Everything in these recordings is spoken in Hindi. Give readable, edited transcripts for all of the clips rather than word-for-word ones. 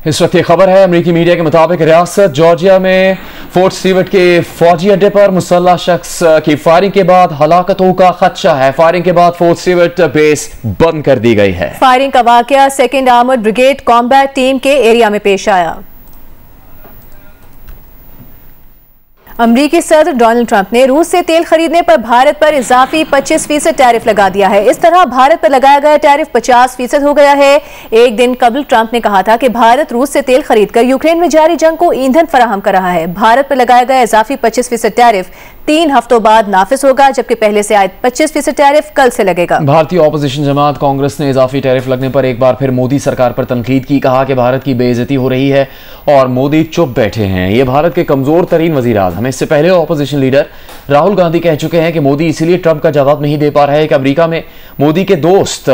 इस वक्त ये खबर है, अमेरिकी मीडिया के मुताबिक रियासत जॉर्जिया में फोर्ट स्टीवर्ट के फौजी अड्डे पर मुसल्लह शख्स की फायरिंग के बाद हलाकतों का खदशा है। फायरिंग के बाद फोर्ट स्टीवर्ट बेस बंद कर दी गई है। फायरिंग का वाकया second armoured brigade combat team के एरिया में पेश आया। अमरीकी सदर डोनाल्ड ट्रंप ने रूस से तेल खरीदने पर भारत पर इजाफी 25% टैरिफ लगा दिया है। इस तरह भारत पर लगाया गया टैरिफ 50% हो गया है। एक दिन कबल ट्रंप ने कहा था कि भारत रूस से तेल खरीदकर यूक्रेन में जारी जंग को ईंधन फराहम कर रहा है। भारत पर लगाया गया इजाफी 25% टैरिफ 3 हफ्तों बाद नाफिज होगा, जबकि पहले से आए 25% टैरिफ कल से लगेगा। भारतीय ऑपोजिशन जमात कांग्रेस ने इजाफी टैरिफ लगने पर एक बार फिर मोदी सरकार पर तनकीद की। कहा कि भारत की बेइज्जती हो रही है और मोदी चुप बैठे हैं। ये भारत के कमजोर तरीन वजीर आज़म। इससे पहले ऑपोजिशन लीडर राहुल गांधी कह चुके हैं कि मोदी इसीलिए ट्रंप का जवाब नहीं दे पा रहे हैं कि अमेरिका में मोदी के दोस्त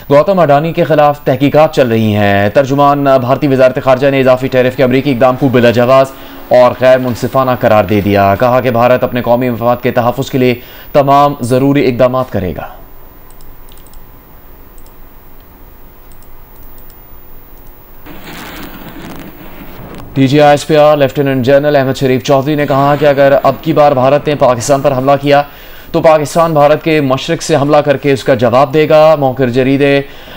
गौतम अडानी के खिलाफ तहकीकात चल रही हैं। तर्जुमान भारतीय वजारत खारजा ने इजाफी टैरिफ के अमेरिकी इकदाम को बिलाजवाज और गैर मुनसिफाना करार दे दिया। कहा कि भारत अपने कौमी मफाद के तहफ़्फ़ुज़ के लिए तमाम ज़रूरी इक़दामात करेगा। DGISPR लेफ्टिनेंट जनरल अहमद शरीफ चौधरी ने कहा कि अगर अब की बार भारत ने पाकिस्तान पर हमला किया तो पाकिस्तान भारत के मशरिक से हमला करके उसका जवाब देगा। मौखर जरीदे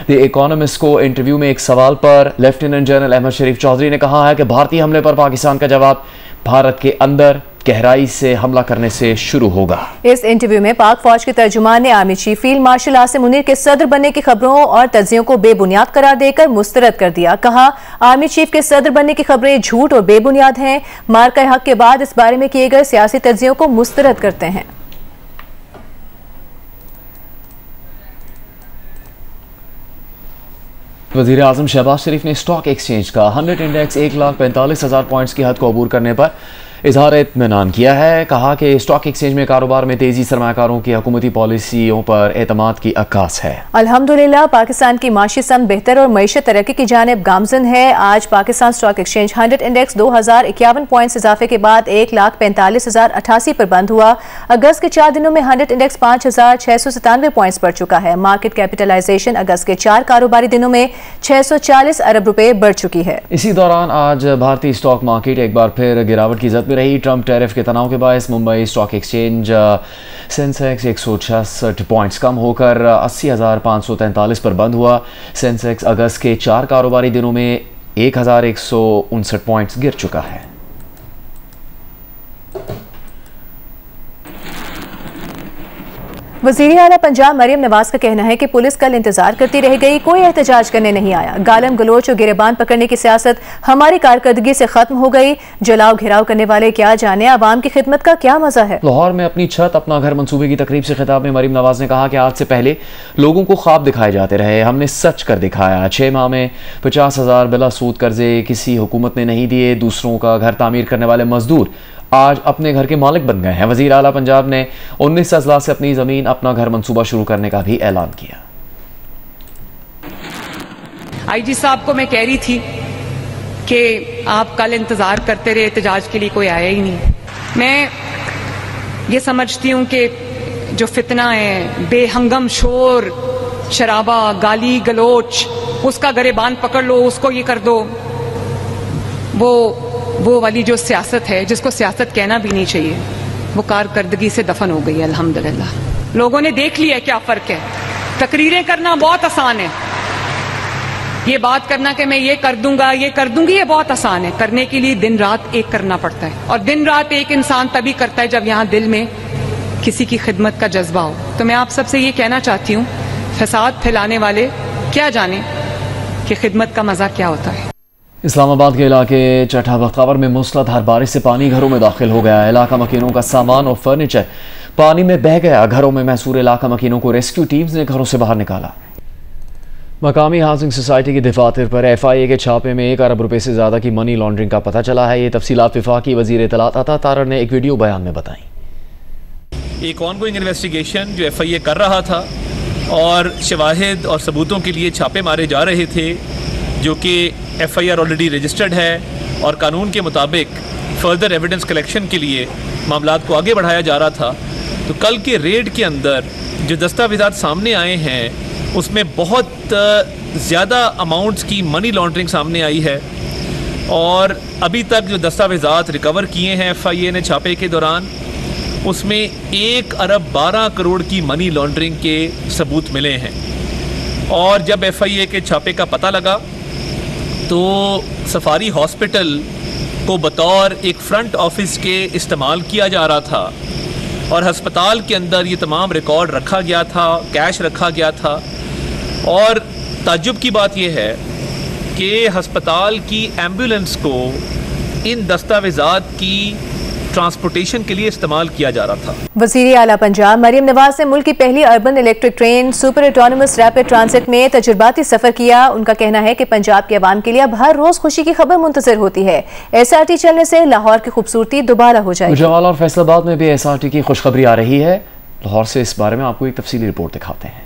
द इकोनॉमिस्ट को इंटरव्यू में एक सवाल पर लेफ्टिनेंट जनरल अहमद शरीफ चौधरी ने कहा है कि भारतीय हमले पर पाकिस्तान का जवाब भारत के अंदर गहराई से हमला करने से शुरू होगा। इस इंटरव्यू में पाक फौज के तर्जुमान ने army chief field marshal Asim Munir के सदर बनने की खबरों और तज्जियों को बेबुनियाद करार देकर मुस्तरद कर दिया। कहा, आर्मी चीफ के सदर बनने की खबरें झूठ और बेबुनियाद हैं। मार्का हक के बाद इस बारे में किए गए सियासी तज्जियों को मुस्तरद करते हैं। वज़ीर आज़म शहबाज शरीफ ने स्टॉक एक्सचेंज का 100 इंडेक्स 1,45,000 पॉइंट्स की हद को अबूर करने पर इजहार इत्मीनान किया है। कहा कि स्टॉक एक्सचेंज में कारोबार में तेजी सरमाकारों की हुकूमती पॉलिसियों पर एतमाद की अक्कास है। अल्हम्दुलिल्लाह पाकिस्तान की माशी सम बेहतर और मईशत तरक्की की जानिब गामजन है। आज Pakistan stock exchange 100 index 2051 points इजाफे के बाद 1,45,088 पर बंद हुआ। अगस्त के 4 दिनों में 100 इंडेक्स 5,697 पॉइंट्स बढ़ चुका है। मार्केट कैपिटलाइजेशन अगस्त के 4 कारोबारी दिनों में 640 अरब रुपए बढ़ चुकी है। इसी दौरान आज भारतीय स्टॉक मार्केट एक बार फिर गिरावट की जद में रही। ट्रंप टैरिफ के तनाव के बायस Mumbai stock exchange sensex 166 points कम होकर 80,543 पर बंद हुआ। सेंसेक्स अगस्त के 4 कारोबारी दिनों में 1,159 पॉइंट्स गिर चुका है। वज़ीर आला पंजाब मरियम नवाज का कहना है कि पुलिस कल इंतजार करती रह गई, कोई एहतजाज करने नहीं आया। गालम गलोच और गिरेबान पकड़ने की सियासत हमारी कारकर्दगी से खत्म हो गई। जलाओ घिराव करने वाले क्या जाने आवाम की खिदमत का क्या मजा है। लाहौर में अपनी छत अपना घर मंसूबे की तकरीब से खिताब में मरियम नवाज ने कहा कि आज से पहले लोगों को ख्वाब दिखाए जाते रहे, हमने सच कर दिखाया। 6 माह में 50,000 बिला सूद कर्जे किसी हुकूमत ने नहीं दिए। दूसरों का घर तामीर करने वाले मजदूर आज अपने घर के मालिक बन गए हैं। वज़ीर आला पंजाब ने 19 अजला से अपनी ज़मीन अपना घर मंसूबा शुरू करने का भी ऐलान किया। IG साहब को मैं कह रही थी कि आप कल इंतजार करते रहे, एहतजाज के लिए कोई आया ही नहीं। मैं ये समझती हूँ कि जो फितना है, बेहंगम शोर शराबा, गाली गलोच, उसका गरेबान पकड़ लो, उसको ये कर दो, वो वाली जो सियासत है जिसको सियासत कहना भी नहीं चाहिए, वो कारकर्दगी से दफन हो गई है। अल्हम्दुलिल्लाह लोगों ने देख लिया क्या फर्क है। तकरीरें करना बहुत आसान है, ये बात करना कि मैं ये कर दूंगा ये कर दूंगी, ये बहुत आसान है। करने के लिए दिन रात एक करना पड़ता है, और दिन रात एक इंसान तभी करता है जब यहाँ दिल में किसी की खिदमत का जज्बा हो। तो मैं आप सबसे ये कहना चाहती हूँ, फसाद फैलाने वाले क्या जाने कि खिदमत का मजा क्या होता है। इस्लामाबाद के इलाके चट्ठा बख्तावर में मूसलाधार बारिश से पानी घरों में दाखिल हो गया। इलाका मकीनों का सामान और फर्नीचर पानी में बह गया। घरों में महसूर इलाका मकीनों को रेस्क्यू टीम्स ने घरों से बाहर निकाला। मकामी हाउसिंग सोसाइटी के दफातर पर FIA के छापे में 1 अरब रुपए से ज्यादा की मनी लॉन्ड्रिंग का पता चला है। ये तफसीलात वफाकी वजीर इत्तलात अता तारड़ ने एक वीडियो बयान में बताई। एक ऑनगोइंग इन्वेस्टिगेशन जो FIA कर रहा था और शवाहिद और सबूतों के लिए छापे मारे जा रहे थे, जो कि FIR ऑलरेडी रजिस्टर्ड है और कानून के मुताबिक फर्दर एविडेंस कलेक्शन के लिए मामलात को आगे बढ़ाया जा रहा था। तो कल के रेड के अंदर जो दस्तावेज़ात सामने आए हैं उसमें बहुत ज़्यादा अमाउंट्स की मनी लॉन्ड्रिंग सामने आई है। और अभी तक जो दस्तावेज़ात रिकवर किए हैं FIA ने छापे के दौरान, उसमें 1 अरब 12 करोड़ की मनी लॉन्ड्रिंग के सबूत मिले हैं। और जब FIA के छापे का पता लगा तो सफारी हॉस्पिटल को बतौर एक फ्रंट ऑफिस के इस्तेमाल किया जा रहा था और हस्पताल के अंदर ये तमाम रिकॉर्ड रखा गया था, कैश रखा गया था। और ताज्जुब की बात यह है कि हस्पताल की एम्बुलेंस को इन दस्तावेज़ात की ट्रांसपोर्टेशन के लिए इस्तेमाल किया जा रहा था। वज़ीर आला पंजाब मरियम नवाज ने मुल्क की पहली urban electric train super autonomous rapid transit में तजुर्बाती सफर किया। उनका कहना है कि पंजाब के अवाम के लिए अब हर रोज खुशी की खबर मुंतजर होती है। SRT चलने से लाहौर की खूबसूरती दोबारा हो जाएगी। जवाल और फैसलाबाद में भी SRT की खुशखबरी आ रही है। लाहौर से इस बारे में आपको एक तफसीली रिपोर्ट दिखाते हैं।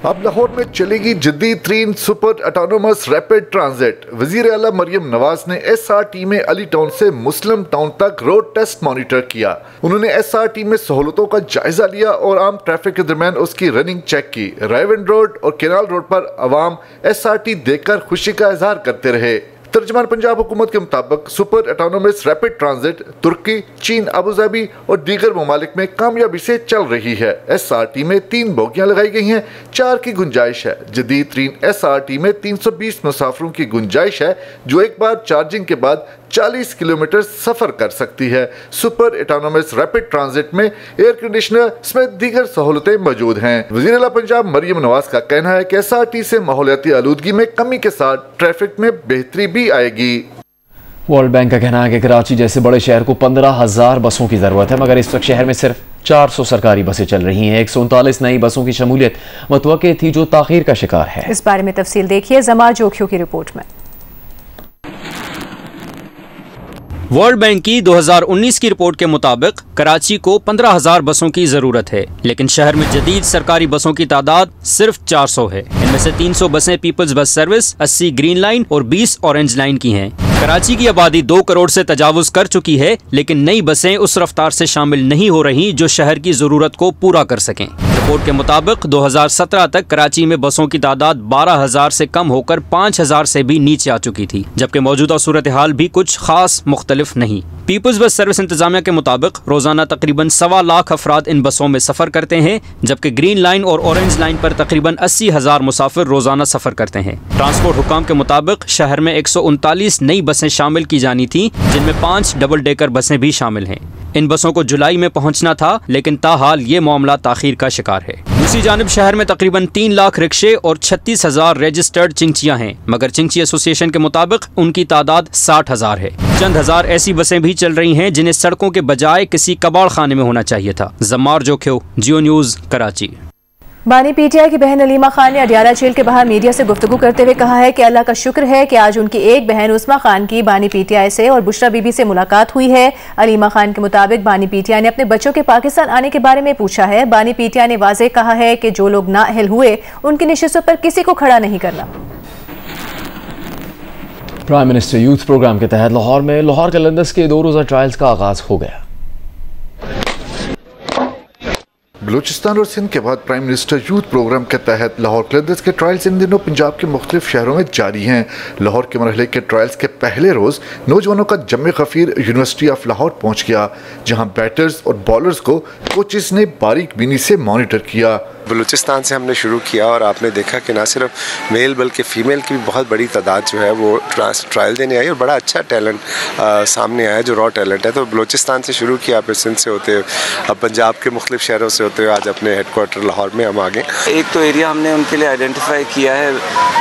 अब लाहौर में चलेगी जदीद तरीन सुपर ऑटोनमस रैपिड ट्रांजिट। वजीर आला मरियम नवाज ने SRT में अली टाउन से मुस्लिम टाउन तक रोड टेस्ट मॉनिटर किया। उन्होंने SRT में सहूलतों का जायजा लिया और आम ट्रैफिक के दरमियान उसकी रनिंग चेक की। रायवन रोड और केनाल रोड पर अवाम SRT देखकर खुशी का इजहार करते रहे। तर्जुमान पंजाब हुकूमत के मुताबिक सुपर ऑटोनमस रैपिड ट्रांजिट तुर्की, चीन, अबूधाबी और दीगर ममालिक में कामयाबी से चल रही है। SRT में 3 बोगियां लगाई गई हैं, 4 की गुंजाइश है। जदीद तरीन SRT में 320 मुसाफिरों की गुंजाइश है जो एक बार चार्जिंग के बाद 40 किलोमीटर सफर कर सकती है। सुपर ऑटोनमस रैपिड ट्रांजिट में एयर कंडीशनर समेत दीगर सहूलतें मौजूद हैं। वज़ीर आला पंजाब मरियम नवाज का कहना है कि SRT से माहौलियाती आलूदगी में कमी के साथ ट्रैफिक में बेहतरी भी आएगी। वर्ल्ड बैंक का कहना है कि कराची जैसे बड़े शहर को 15,000 बसों की जरूरत है, मगर इस वक्त शहर में सिर्फ 400 सरकारी बसें चल रही हैं। 139 नई बसों की शमूलियत मुतवक्के थी जो ताखीर का शिकार है। इस बारे में तफसील देखिए जमा जोखियों की रिपोर्ट में। वर्ल्ड बैंक की 2019 की रिपोर्ट के मुताबिक कराची को 15,000 बसों की जरूरत है, लेकिन शहर में जदीद सरकारी बसों की तादाद सिर्फ 400 है। इनमें से 300 बसें peoples bus service, 80 green line और 20 ऑरेंज लाइन की हैं। कराची की आबादी 2 करोड़ से तजावुज कर चुकी है, लेकिन नई बसें उस रफ्तार से शामिल नहीं हो रही जो शहर की जरूरत को पूरा कर सकें। रिपोर्ट के मुताबिक 2017 तक कराची में बसों की तादाद 12,000 से कम होकर 5,000 से भी नीचे आ चुकी थी, जबकि मौजूदा सूरत हाल भी कुछ खास मुख्तलिफ नहीं। पीपल्स बस सर्विस इंतजामिया के मुताबिक रोजाना तकरीबन 1.25 लाख अफराद इन बसों में सफर करते हैं, जबकि ग्रीन लाइन और ऑरेंज लाइन पर तकरीबन 80,000 मुसाफिर रोजाना सफर करते हैं। ट्रांसपोर्ट हुकाम के मुताबिक शहर में 139 नई बसें शामिल की जानी थी, जिनमें 5 डबल डेकर बसें भी शामिल हैं। इन बसों को जुलाई में पहुंचना था, लेकिन ताहाल ये मामला ताखीर का शिकार है। दूसरी जानिब शहर में तकरीबन 3 लाख रिक्शे और 36,000 रजिस्टर्ड चिंचियां हैं, मगर चिंची एसोसिएशन के मुताबिक उनकी तादाद 60,000 है। चंद हजार ऐसी बसें भी चल रही हैं जिन्हें सड़कों के बजाय किसी कबाड़ खाने में होना चाहिए था। जमार जोखियो, जियो न्यूज, कराची। बानी पीटीआई की बहन अलीमा खान ने अडियाला जेल के बाहर मीडिया से गुफ्तगू करते हुए कहा है कि अल्लाह का शुक्र है कि आज उनकी एक बहन उस्मा खान की बानी पीटीआई से और बुशरा बीबी से मुलाकात हुई है। अलीमा खान के मुताबिक बानी पीटीआई ने अपने बच्चों के पाकिस्तान आने के बारे में पूछा है। बानी पीटीआई ने वाज़ेह कहा है कि जो लोग नाअहल हुए उनकी नशिस्तों पर किसी को खड़ा नहीं करना। प्राइम मिनिस्टर यूथ प्रोग्राम के तहत लाहौर में लाहौर कलंदर्स के 2 रोज़ा ट्रायल्स का आगाज हो गया। बलूचिस्तान और सिंध के बाद प्राइम मिनिस्टर यूथ प्रोग्राम के तहत लाहौर कलंदर्स के ट्रायल्स इन दिनों पंजाब के मुख्तलिफ शहरों में जारी हैं। लाहौर के मरहले के ट्रायल्स के पहले रोज़ नौजवानों का जम गफीर यूनिवर्सिटी ऑफ लाहौर पहुँच गया, जहाँ बैटर्स और बॉलर्स को कोचेस ने बारीक बीनी से मॉनिटर किया। बलूचिस्तान से हमने शुरू किया और आपने देखा कि ना सिर्फ मेल बल्कि फ़ीमेल की भी बहुत बड़ी तादाद जो है वो ट्रायल देने आई और बड़ा अच्छा टैलेंट सामने आया, जो रॉ टैलेंट है। तो बलूचिस्तान से शुरू किया, फिर सिंध से होते हुए अब पंजाब के मुख्तलिफ शहरों से होते हुए आज अपने हेडक्वार्टर लाहौर में हम आ गए। एक तो एरिया हमने उनके लिए आइडेंटिफाई किया है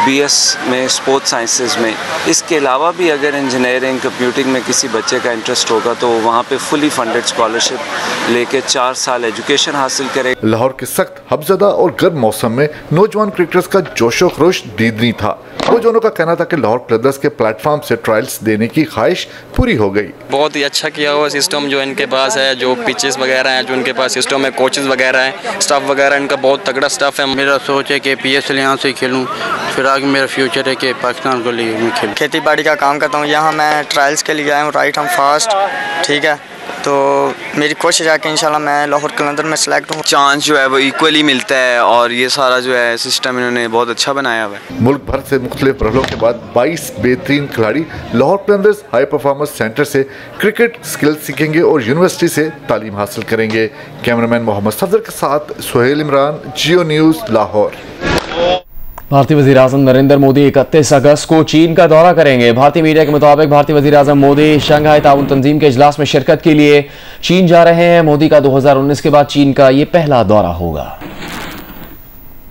BS में, स्पोर्ट्स साइंसेज में। इसके अलावा भी अगर इंजीनियरिंग, कंप्यूटिंग में किसी बच्चे का इंटरेस्ट होगा तो वहाँ पर फुली फंडेड स्कॉलरशिप लेके 4 साल एजुकेशन हासिल करे। लाहौर के सख्त हब्ज़दा और गर्म मौसम में नौजवान क्रिकेटर्स का जोशो खरोश दीदनी था। नौजवानों का कहना था कि लाहौर कलंदर्स के प्लेटफॉर्म से ट्रायल्स देने की ख्वाहिश पूरी हो गई। बहुत ही अच्छा किया हुआ सिस्टम जो इनके पास है, जो पिचेस वगैरह हैं, जो इनके पास सिस्टम है, कोचेस वगैरह हैं, स्टाफ वगैरह इनका बहुत तगड़ा स्टाफ है। मेरा सोच है कि PSL यहाँ से खेलूँ, फिर आगे मेरा फ्यूचर है कि पाकिस्तान को लिए मैं खेलूँ। खेती बाड़ी का काम करता हूँ, यहाँ मैं ट्रायल्स के लिए आया हूँ। राइट हम फास्ट, ठीक है, तो मेरी कोशिश है कि इंशाल्लाह मैं लाहौर कलंदर में सेलेक्ट हूँ। चांस जो है वो इक्वली मिलता है और ये सारा जो है सिस्टम इन्होंने बहुत अच्छा बनाया हुआ है। मुल्क भर से मुख्तलिफ मरहलों के बाद 22 बेहतरीन खिलाड़ी Lahore Qalandars high performance centre से क्रिकेट स्किल सीखेंगे और यूनिवर्सिटी से तालीम हासिल करेंगे। कैमरामैन मोहम्मद सफदर के साथ सुहेल इमरान, जियो न्यूज़, लाहौर। भारतीय वज़ीर-ए-आज़म नरेंद्र मोदी 31 अगस्त को चीन का दौरा करेंगे। भारतीय मीडिया के मुताबिक भारतीय वज़ीर-ए-आज़म मोदी शंघाई ताउन तंजीम के इजलास में शिरकत के लिए चीन जा रहे हैं। मोदी का 2019 के बाद चीन का ये पहला दौरा होगा।